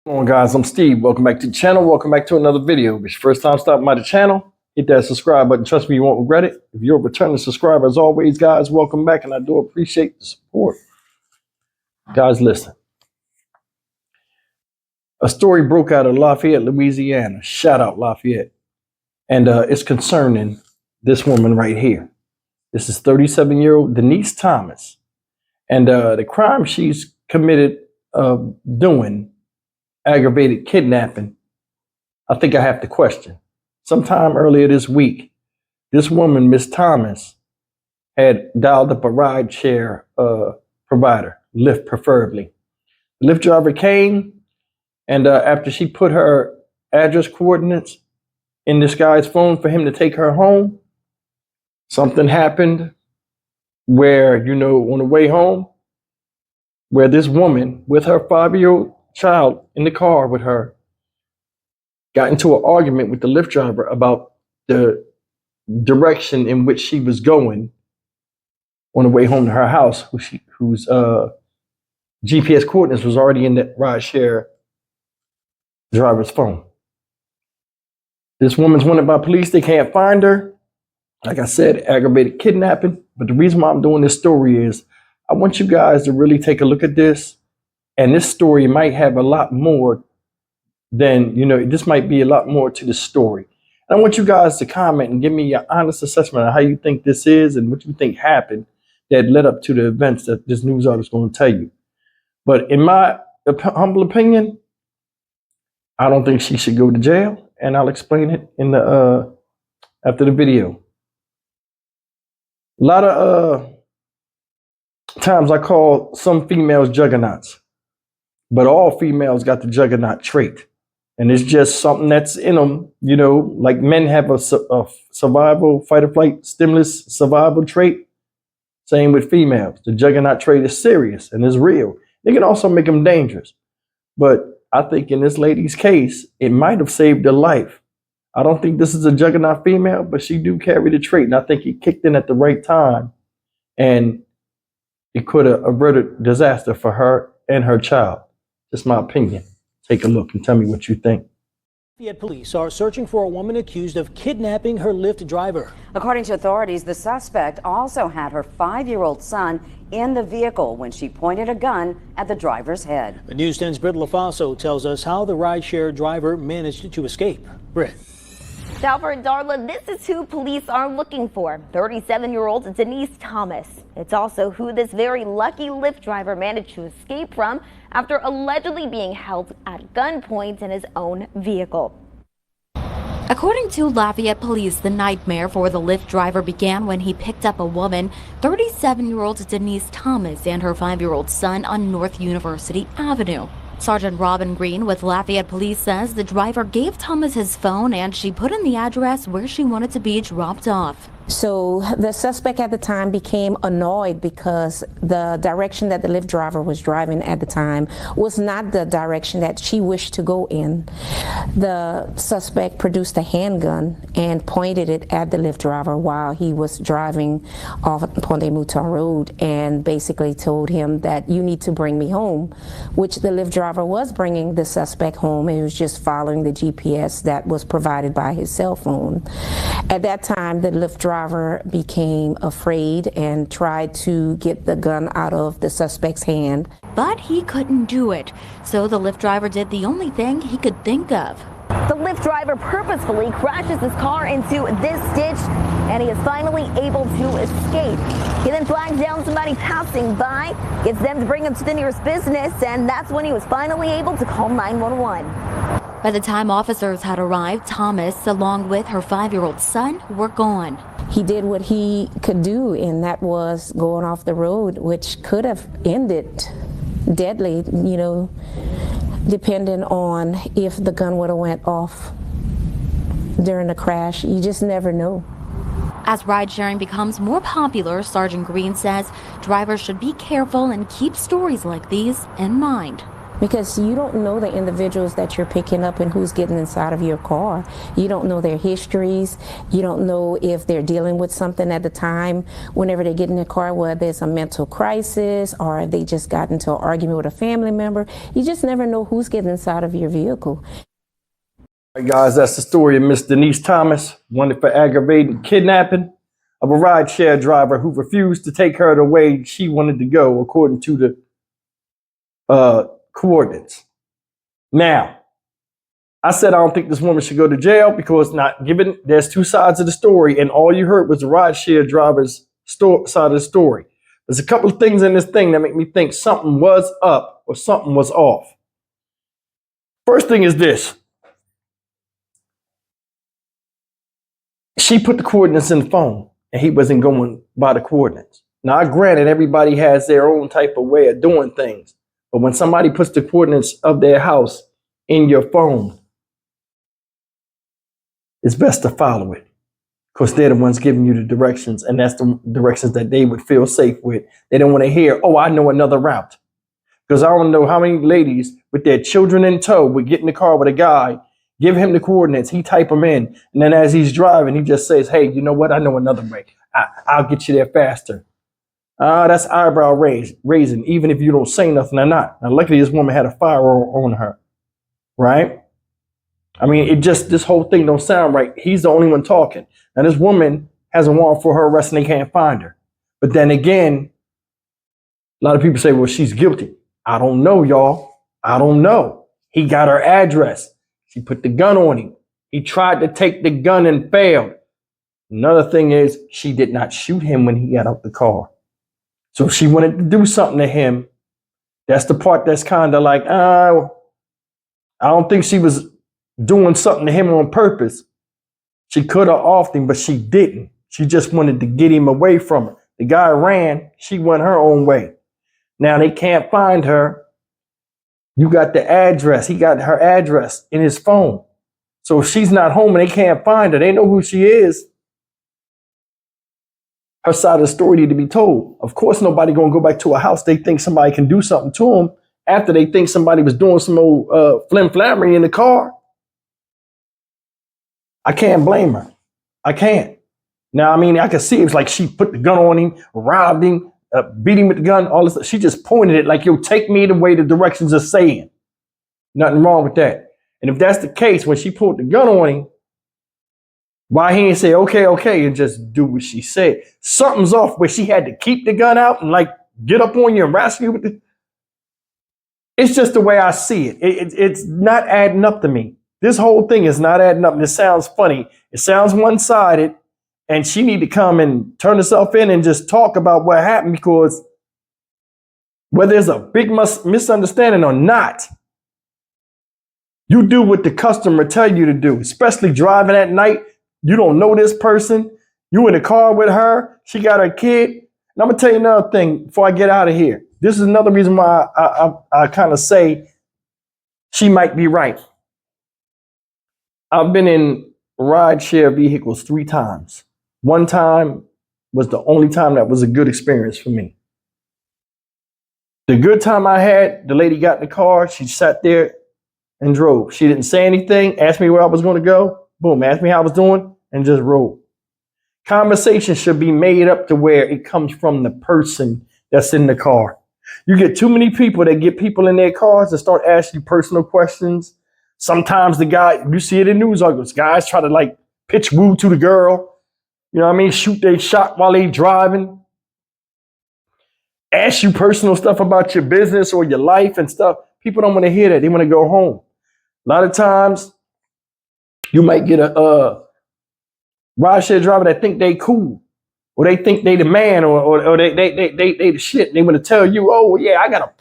What's going on, guys? I'm Steve. Welcome back to the channel. Welcome back to another video. If it's your first time stopping by the channel, hit that subscribe button. Trust me, you won't regret it. If you're a returning subscriber, as always, guys, welcome back, and I do appreciate the support. Guys, listen. A story broke out of Lafayette, Louisiana. Shout out Lafayette. And it's concerning this woman right here. This is 37-year-old Denise Thomas. And the crime she's committed doing, aggravated kidnapping, I think I have to question. Sometime earlier this week, this woman, Miss Thomas, had dialed up a rideshare provider, Lyft preferably. The Lyft driver came, and after she put her address coordinates in this guy's phone for him to take her home, something happened where, on the way home, where this woman with her 5-year-old child in the car with her got into an argument with the Lyft driver about the direction in which she was going on the way home to her house, whose GPS coordinates was already in the rideshare driver's phone. This woman's wanted by police. They can't find her. Like I said, aggravated kidnapping. But the reason why I'm doing this story is I want you guys to really take a look at this. And this story might have a lot more than, this might be a lot more to the story. And I want you guys to comment and give me your honest assessment of how you think this is and what you think happened that led up to the events that this news article is going to tell you. But in my humble opinion, I don't think she should go to jail. And I'll explain it in the after the video. A lot of times I call some females juggernauts. But all females got the juggernaut trait. And it's just something that's in them, like men have a survival, fight or flight, stimulus, survival trait. Same with females. The juggernaut trait is serious and is real. It can also make them dangerous. But I think in this lady's case, it might have saved her life. I don't think this is a juggernaut female, but she do carry the trait. And I think he kicked in at the right time. And it could have averted disaster for her and her child. Just my opinion. Take a look and tell me what you think. Lafayette police are searching for a woman accused of kidnapping her Lyft driver. According to authorities, the suspect also had her 5-year-old son in the vehicle when she pointed a gun at the driver's head. The News 10's Britt LaFaso tells us how the rideshare driver managed to escape. Britt. Dalbert, Darla, this is who police are looking for. 37-year-old Denise Thomas. It's also who this very lucky Lyft driver managed to escape from after allegedly being held at gunpoint in his own vehicle. According to Lafayette police, the nightmare for the Lyft driver began when he picked up a woman, 37-year-old Denise Thomas, and her 5-year-old son on North University Avenue. Sergeant Robin Green with Lafayette police says the driver gave Thomas his phone and she put in the address where she wanted to be dropped off. So the suspect at the time became annoyed because the direction that the Lyft driver was driving at the time was not the direction that she wished to go in. The suspect produced a handgun and pointed it at the Lyft driver while he was driving off Ponte Mouton Road and basically told him that you need to bring me home, which the Lyft driver was bringing the suspect home. He was just following the GPS that was provided by his cell phone. At that time, the Lyft driver became afraid and tried to get the gun out of the suspect's hand. But he couldn't do it, so the Lyft driver did the only thing he could think of. The Lyft driver purposefully crashes his car into this ditch, and he is finally able to escape. He then flags down somebody passing by, gets them to bring him to the nearest business, and that's when he was finally able to call 911. By the time officers had arrived, Thomas, along with her 5-year-old son, were gone. He did what he could do, and that was going off the road, which could have ended deadly, depending on if the gun would have went off during the crash. You just never know. As ride-sharing becomes more popular, Sergeant Green says drivers should be careful and keep stories like these in mind. because you don't know the individuals that you're picking up and who's getting inside of your car. You don't know their histories. You don't know if they're dealing with something at the time whenever they get in the car, whether it's a mental crisis or if they just got into an argument with a family member. You just never know who's getting inside of your vehicle. All right, guys, that's the story of Miss Denise Thomas, wanted for aggravated kidnapping of a rideshare driver who refused to take her the way she wanted to go, according to the coordinates. Now, I said I don't think this woman should go to jail because not given there's two sides of the story, and all you heard was the rideshare driver's side of the story. There's a couple of things in this thing that make me think something was up or something was off. First thing is this. She put the coordinates in the phone and he wasn't going by the coordinates. Now, granted, everybody has their own type of way of doing things. But when somebody puts the coordinates of their house in your phone, it's best to follow it because they're the ones giving you the directions, and that's the directions that they would feel safe with. They don't want to hear, oh, I know another route. Because I don't know how many ladies with their children in tow would get in the car with a guy, give him the coordinates, he type them in, and then as he's driving, he just says, hey, you know what? I know another way. I'll get you there faster. That's eyebrow raising, even if you don't say nothing or not. Now, luckily, this woman had a firearm on her, right? I mean, this whole thing don't sound right. He's the only one talking. Now, this woman has a warrant for her arrest and they can't find her. But then again, a lot of people say, well, she's guilty. I don't know, y'all. I don't know. He got her address. She put the gun on him. He tried to take the gun and failed. Another thing is she did not shoot him when he got out the car. So if she wanted to do something to him, that's the part that's kind of like, I don't think she was doing something to him on purpose. She could have offed him, but she didn't. She just wanted to get him away from her. The guy ran. She went her own way. Now they can't find her. You got the address. He got her address in his phone. So if she's not home and they can't find her, they know who she is. Her side of the story need to be told. Of course, nobody gonna go back to a house they think somebody can do something to them after they think somebody was doing some old flim-flammery in the car. I can't blame her. I can't. Now, I mean, I can see it's like she put the gun on him, robbed him, beat him with the gun, all this. She just pointed it like, yo, take me the way the directions are saying. Nothing wrong with that. And if that's the case, when she pulled the gun on him, why he didn't say, okay, and just do what she said? Something's off where she had to keep the gun out and like get up on you and wrestle you with it. It's just the way I see it. It's not adding up to me. This whole thing is not adding up. And it sounds funny. It sounds one-sided. And she need to come and turn herself in and just talk about what happened, because whether there's a big misunderstanding or not, you do what the customer tell you to do, especially driving at night. You don't know this person. You in the car with her. She got her kid. And I'm going to tell you another thing before I get out of here. This is another reason why I kind of say she might be right. I've been in rideshare vehicles 3 times. One time was the only time that was a good experience for me. The good time I had, the lady got in the car. She sat there and drove. She didn't say anything, asked me where I was going to go. Boom, asked me how I was doing, and just rolled. Conversation should be made up to where it comes from the person that's in the car. You get too many people that get people in their cars and start asking you personal questions. Sometimes the guy, you see it in news articles, guys try to like pitch woo to the girl. You know what I mean? Shoot their shot while they driving. Ask you personal stuff about your business or your life and stuff. People don't want to hear that. They want to go home. A lot of times, you might get a rideshare driver that think they cool, or they think they the man, or they the shit. They want to tell you, oh yeah, I got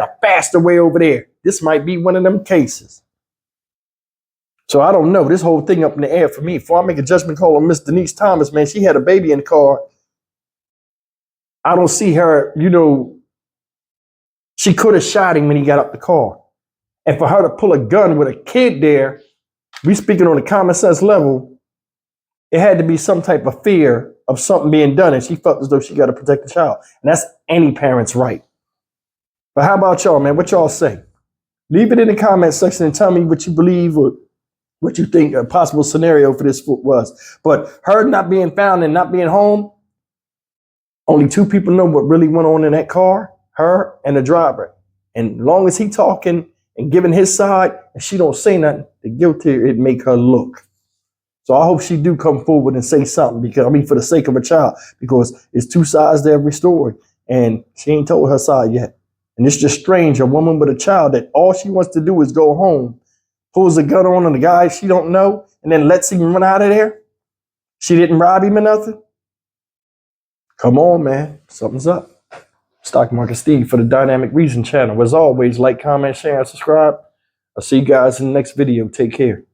a faster way over there. This might be one of them cases. So I don't know. This whole thing up in the air for me. Before I make a judgment call on Miss Denise Thomas, man, she had a baby in the car. I don't see her, she could have shot him when he got up the car. And for her to pull a gun with a kid there, we speaking on a common sense level, it had to be some type of fear of something being done. And she felt as though she got to protect the child. And that's any parent's right. But how about y'all, man? What y'all say? Leave it in the comment section and tell me what you believe or what you think a possible scenario for this was. But her not being found and not being home, only two people know what really went on in that car, her and the driver. And as long as he talking and giving his side and she don't say nothing, the guilty it make her look. So I hope she do come forward and say something, because I mean, for the sake of a child, because it's two sides to every story and she ain't told her side yet. And it's just strange, a woman with a child that all she wants to do is go home, pulls a gun on the guy she don't know, and then lets him run out of there. She didn't rob him or nothing. Come on, man, something's up. Stock Market Steve for the Dynamic Reason channel. As always, like, comment, share, and subscribe. I'll see you guys in the next video. Take care.